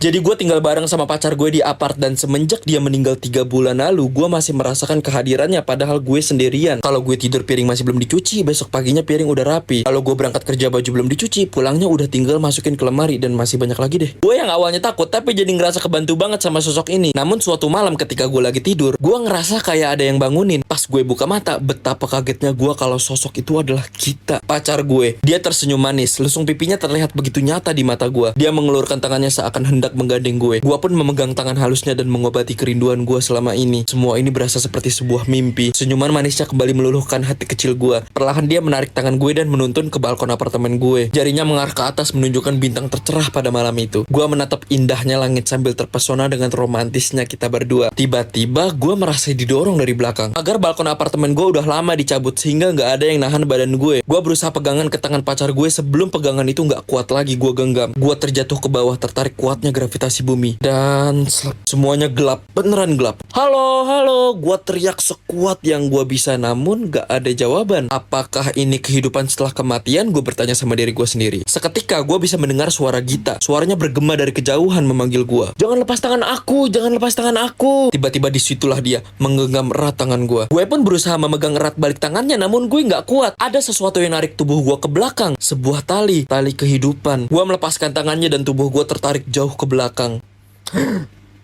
Jadi gue tinggal bareng sama pacar gue di apart, dan semenjak dia meninggal 3 bulan lalu, gue masih merasakan kehadirannya padahal gue sendirian. Kalau gue tidur piring masih belum dicuci, besok paginya piring udah rapi. Kalau gue berangkat kerja baju belum dicuci, pulangnya udah tinggal masukin ke lemari, dan masih banyak lagi deh. Gue yang awalnya takut tapi jadi ngerasa kebantu banget sama sosok ini. Namun suatu malam ketika gue lagi tidur, gue ngerasa kayak ada yang bangunin. Pas gue buka mata, betapa kagetnya gue kalau sosok itu adalah Gita, pacar gue. Dia tersenyum manis, lesung pipinya terlihat begitu nyata di mata gue. Dia mengelurkan tangannya seakan hendak menggandeng gue. Gue pun memegang tangan halusnya dan mengobati kerinduan gue selama ini. Semua ini berasa seperti sebuah mimpi. Senyuman manisnya kembali meluluhkan hati kecil gue. Perlahan dia menarik tangan gue dan menuntun ke balkon apartemen gue. Jarinya mengarah ke atas menunjukkan bintang tercerah pada malam itu. Gue menatap indahnya langit sambil terpesona dengan romantisnya kita berdua. Tiba-tiba gue merasa didorong dari belakang. Agar balkon apartemen gue udah lama dicabut sehingga nggak ada yang nahan badan gue. Gue berusaha pegangan ke tangan pacar gue sebelum pegangan itu nggak kuat lagi gue genggam. Gue terjatuh ke bawah tertarik kuatnya gravitasi bumi. Dan semuanya gelap, beneran gelap. Halo, halo, gue teriak sekuat yang gue bisa, namun gak ada jawaban. Apakah ini kehidupan setelah kematian? Gue bertanya sama diri gue sendiri. Seketika gue bisa mendengar suara Gita. Suaranya bergema dari kejauhan memanggil gue. Jangan lepas tangan aku, jangan lepas tangan aku. Tiba-tiba disitulah dia menggenggam erat tangan gue. Gue pun berusaha memegang erat balik tangannya, namun gue gak kuat. Ada sesuatu yang narik tubuh gue ke belakang. Sebuah tali kehidupan. Gue melepaskan tangannya dan tubuh gue tertarik jauh ke belakang.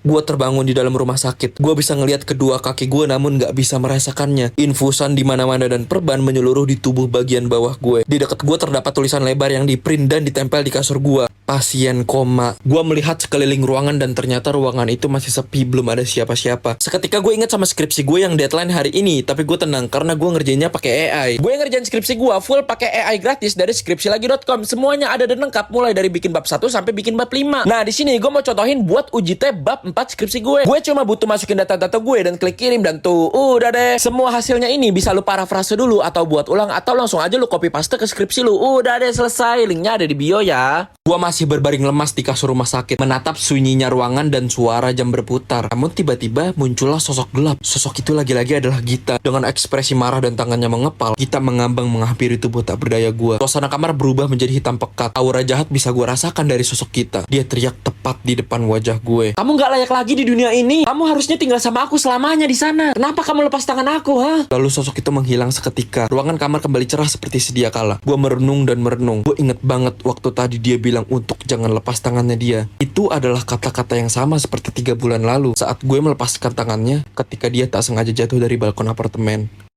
Gue terbangun di dalam rumah sakit. Gue bisa ngelihat kedua kaki gue namun gak bisa merasakannya. Infusan di mana-mana dan perban menyeluruh di tubuh bagian bawah gue. Di dekat gue terdapat tulisan lebar yang diprint dan ditempel di kasur gue. Pasien koma. Gue melihat sekeliling ruangan dan ternyata ruangan itu masih sepi, belum ada siapa-siapa. Seketika gue ingat sama skripsi gue yang deadline hari ini, tapi gue tenang karena gue ngerjainnya pakai AI. Gue ngerjain skripsi gue full pakai AI gratis dari skripsilagi.com. Semuanya ada dan lengkap mulai dari bikin bab 1 sampai bikin bab 5. Nah, di sini gue mau contohin buat uji tab bab 4 skripsi gue. Gue cuma butuh masukin data-data gue dan klik kirim, dan tuh udah deh. Semua hasilnya ini bisa lu parafrase dulu atau buat ulang atau langsung aja lu copy paste ke skripsi lu. Udah deh, selesai. Linknya ada di bio ya. Gue masih berbaring lemas di kasur rumah sakit, menatap sunyinya ruangan dan suara jam berputar. Namun tiba-tiba muncullah sosok gelap. Sosok itu lagi-lagi adalah Gita. Dengan ekspresi marah dan tangannya mengepal, Gita mengambang menghampiri tubuh tak berdaya gue. Suasana kamar berubah menjadi hitam pekat. Aura jahat bisa gue rasakan dari sosok Gita. Dia teriak tepat di depan wajah gue. Kamu gak layak lagi di dunia ini. Kamu harusnya tinggal sama aku selamanya di sana. Kenapa kamu lepas tangan aku, ha? Lalu sosok itu menghilang seketika. Ruangan kamar kembali cerah seperti sedia kala. Gue merenung dan merenung. Gue inget banget waktu tadi dia bilang untuk jangan lepas tangannya dia. Itu adalah kata-kata yang sama seperti 3 bulan lalu saat gue melepaskan tangannya ketika dia tak sengaja jatuh dari balkon apartemen.